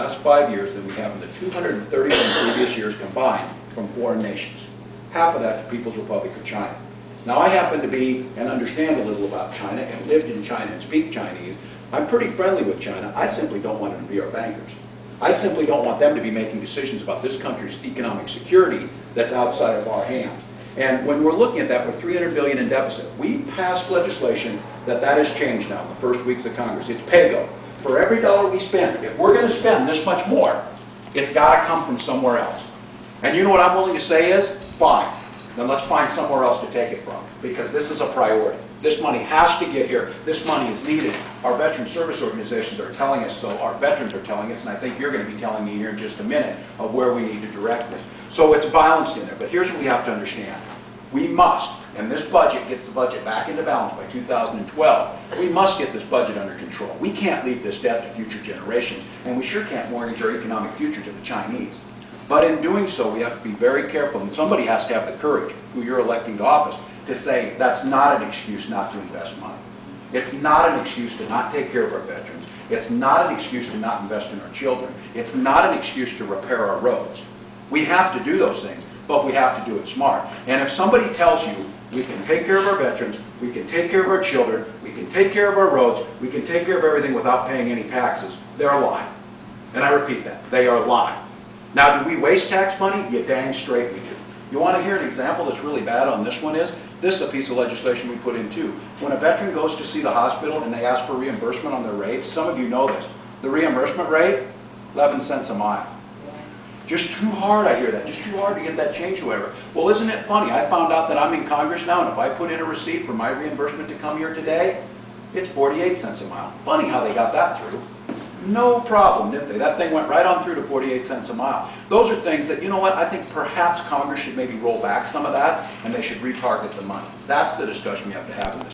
last 5 years than we have in the 231 previous years combined from foreign nations. Half of that to People's Republic of China. Now, I happen to be and understand a little about China and lived in China and speak Chinese. I'm pretty friendly with China. I simply don't want them to be our bankers. I simply don't want them to be making decisions about this country's economic security that's outside of our hands. And when we're looking at that, we're $300 billion in deficit. We passed legislation that has changed now in the first weeks of Congress. It's pay-go. For every dollar we spend, if we're going to spend this much more, it's got to come from somewhere else. And you know what I'm willing to say is, fine. Then let's find somewhere else to take it from, because this is a priority. This money has to get here. This money is needed. Our veteran service organizations are telling us so. Our veterans are telling us, and I think you're going to be telling me here in just a minute of where we need to direct this. So it's balanced in there. But here's what we have to understand. We must, and this budget gets the budget back into balance by 2012, we must get this budget under control. We can't leave this debt to future generations, and we sure can't mortgage our economic future to the Chinese. But in doing so, we have to be very careful, and somebody has to have the courage, who you're electing to office, to say that's not an excuse not to invest money. It's not an excuse to not take care of our veterans. It's not an excuse to not invest in our children. It's not an excuse to repair our roads. We have to do those things, but we have to do it smart. And if somebody tells you we can take care of our veterans, we can take care of our children, we can take care of our roads, we can take care of everything without paying any taxes, they're lying. And I repeat that, they are lying. Now, do we waste tax money? You dang straight we do. You want to hear an example that's really bad on this one is, this is a piece of legislation we put in too. When a veteran goes to see the hospital and they ask for reimbursement on their rates, some of you know this, the reimbursement rate, 11 cents a mile. Just too hard, I hear that, just too hard to get that change, whoever. Well, isn't it funny? I found out that I'm in Congress now, and if I put in a receipt for my reimbursement to come here today, it's 48 cents a mile. Funny how they got that through. No problem, didn't they? That thing went right on through to 48 cents a mile. Those are things that, you know what, I think perhaps Congress should maybe roll back some of that, and they should retarget the money. That's the discussion we have to have in this.